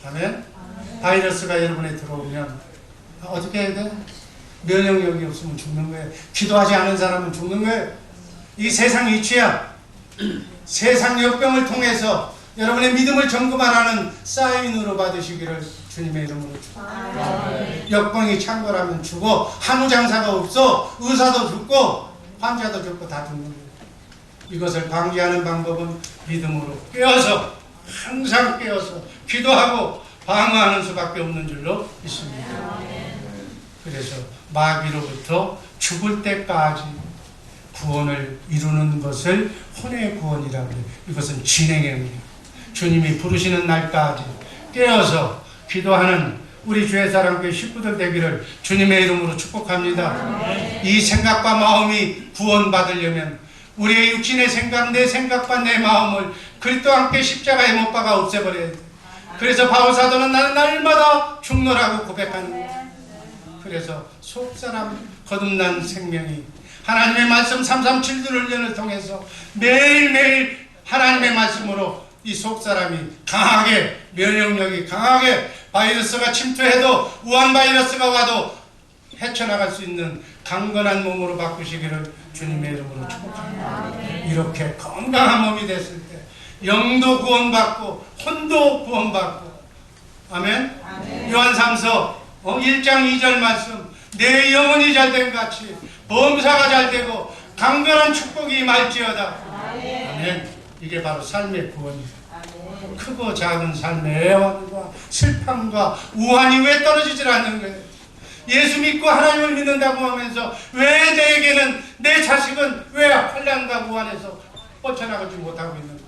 아멘. 바이러스가 여러분에 들어오면 어떻게 해야 돼? 면역력이 없으면 죽는 거예요. 기도하지 않은 사람은 죽는 거예요. 이 세상 이치야. 세상 역병을 통해서 여러분의 믿음을 점검하라는 사인으로 받으시기를 주님의 이름으로 축복합니다. 역병이 창궐하면 죽어. 한우 장사가 없어. 의사도 죽고 환자도 죽고 다 죽는 거예요. 이것을 방지하는 방법은 믿음으로 깨어서, 항상 깨어서 기도하고 방어하는 수밖에 없는 줄로 믿습니다. 그래서 마귀로부터 죽을 때까지 구원을 이루는 것을 혼의 구원이라고 해요. 이것은 진행의 의미예요. 주님이 부르시는 날까지 깨어서 기도하는 우리 주의 사랑교회 식구들 되기를 주님의 이름으로 축복합니다. 이 생각과 마음이 구원받으려면 우리의 육신의 생각, 내 생각과 내 마음을 그리스도와 함께 십자가에 못 박아 없애버려야 돼. 그래서 바울사도는 나는 날마다 죽노라고 고백하는 거예요. 그래서 속사람 거듭난 생명이 하나님의 말씀 337훈련을 통해서 매일매일 하나님의 말씀으로 이 속사람이 강하게, 면역력이 강하게, 바이러스가 침투해도, 우한 바이러스가 와도 헤쳐나갈 수 있는 강건한 몸으로 바꾸시기를 주님의 이름으로 축복합니다. 이렇게 건강한 몸이 됐을 때 영도 구원받고 혼도 구원받고, 아멘. 요한삼서 1장 2절 말씀, 내 영혼이 잘된 같이 범사가 잘되고 강건한 축복이 임할지어다. 아멘. 이게 바로 삶의 구원이다. 크고 작은 삶의 애환과 슬픔과 우환이 왜 떨어지질 않는 거예요? 예수 믿고 하나님을 믿는다고 하면서 왜 내게는, 내 자식은 왜 환난과 무한에서 뻗쳐나가지 못하고 있는가?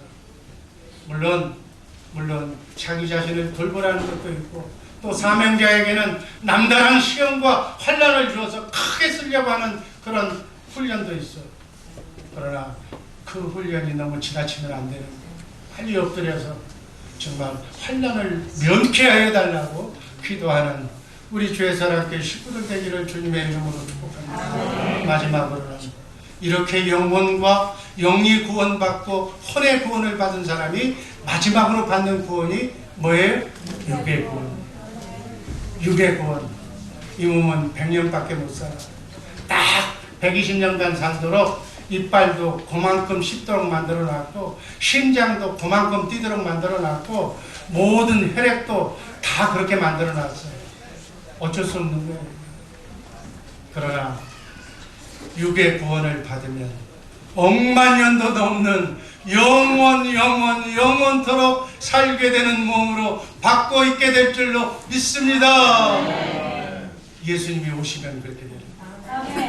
물론 자기 자신을 돌보라는 것도 있고, 또 사명자에게는 남다른 시험과 환난을 주어서 크게 쓰려고 하는 그런 훈련도 있어. 그러나 그 훈련이 너무 지나치면 안 되는 거예요. 빨리 엎드려서 정말 환난을 면케하여 달라고 기도하는 우리 주의사랑교회 식구들 되기를 주님의 이름으로 축복합니다. 마지막으로는 이렇게 영혼과 영이 구원받고 혼의 구원을 받은 사람이 마지막으로 받는 구원이 뭐예요? 육의 구원. 육의 구원. 이 몸은 100년밖에 못 살아. 딱 120년간 살도록 이빨도 그만큼 씹도록 만들어놨고, 심장도 그만큼 뛰도록 만들어놨고, 모든 혈액도 다 그렇게 만들어놨어요. 어쩔 수 없는 거예요. 그러나 육의 구원을 받으면 억만 년도 넘는 영원토록 살게 되는 몸으로 받고 있게 될 줄로 믿습니다. 예수님이 오시면 그렇게 됩니다.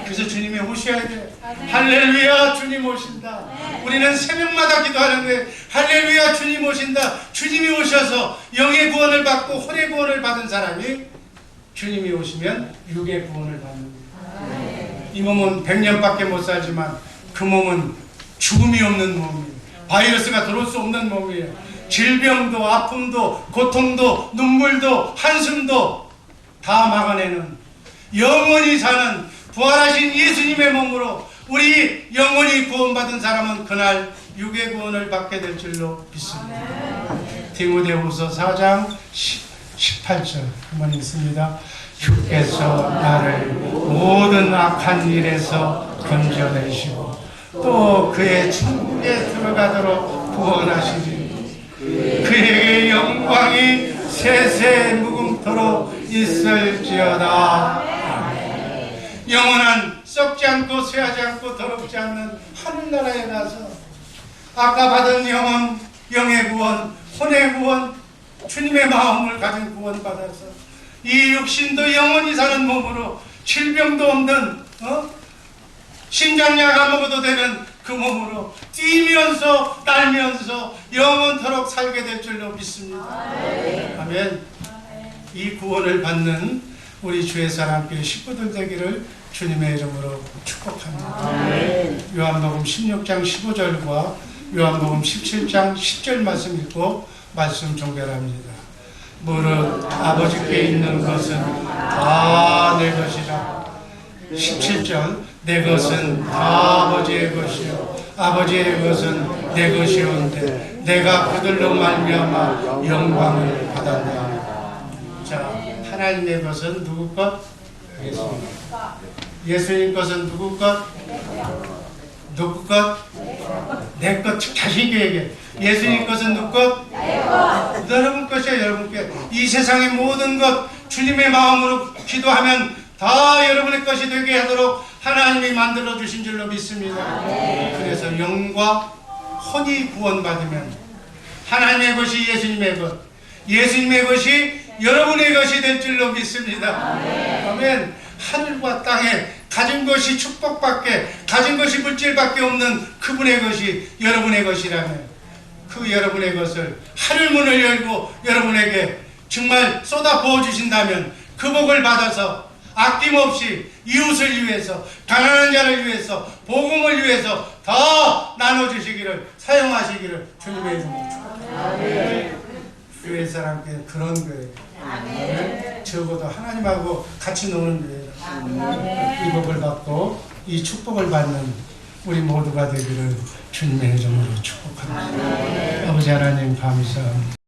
그래서 주님이 오셔야 돼. 할렐루야, 주님 오신다. 우리는 새벽마다 기도하는 거예요. 할렐루야, 주님 오신다. 주님이 오셔서 영의 구원을 받고 혼의 구원을 받은 사람이 주님이 오시면 육의 구원을 받는 거예요. 이 몸은 100년밖에 못 살지만 그 몸은 죽음이 없는 몸이에요. 바이러스가 들어올 수 없는 몸이에요. 질병도 아픔도 고통도 눈물도 한숨도 다 막아내는 영원히 사는 부활하신 예수님의 몸으로 우리 영원히 구원받은 사람은 그날 육의 구원을 받게 될 줄로 믿습니다. 디모데후서 4장 18절 한번 읽습니다. 주께서 나를 모든 악한 일에서 건져내시고 또 그의 천국에 들어가도록 구원하시니 그에게 영광이 세세 무궁토록 있을지어다. 영원한 썩지 않고 쇠하지 않고 더럽지 않는 하늘나라에 가서 아까 받은 영혼, 영의 구원, 혼의 구원, 주님의 마음을 가진 구원 받아서 이 육신도 영원히 사는 몸으로 질병도 없는 신장약 안 먹어도 되는 그 몸으로 뛰면서 날면서 영원토록 살게 될 줄로 믿습니다. 아멘. 이 구원을 받는 우리 주의 사랑교회 식구들 되기를 주님의 이름으로 축복합니다. 요한복음 16장 15절과 요한복음 17장 10절 말씀 읽고 말씀 종결합니다. 무릇 아버지께 있는 것은 다 내 것이라. 17절 내 것은 다 아버지의 것이요 아버지의 것은 내 것이온데 내가 그들로 말미암아 영광을 받았다. 자, 하나님의 것은 누구 것? 예수님. 예수님 것은 누구 것? 누구 것? 내 것. 자신 있게 얘기해. 예수님 것은 누구 것? 여러분 것이에요. 여러분 것. 이 세상의 모든 것 주님의 마음으로 기도하면 다 여러분의 것이 되게 하도록 하나님이 만들어 주신 줄로 믿습니다. 그래서 영과 혼이 구원받으면 하나님의 것이 예수님의 것, 예수님의 것이 여러분의 것이 될 줄로 믿습니다. 아멘. 하늘과 땅에 가진 것이 축복밖에, 가진 것이 물질밖에 없는 그분의 것이 여러분의 것이라면 그 여러분의 것을 하늘문을 열고 여러분에게 정말 쏟아 부어주신다면 그 복을 받아서 아낌없이 이웃을 위해서, 가난한 자를 위해서, 복음을 위해서 더 나눠주시기를, 사용하시기를 주님의 이름으로 축복합니다. 교회 사람께 그런 거예요. 적어도 하나님하고 같이 노는 거예요. 이 복을 받고 이 축복을 받는 우리 모두가 되기를 주님의 이름으로 축복합니다. 아버지 하나님 감사합니다.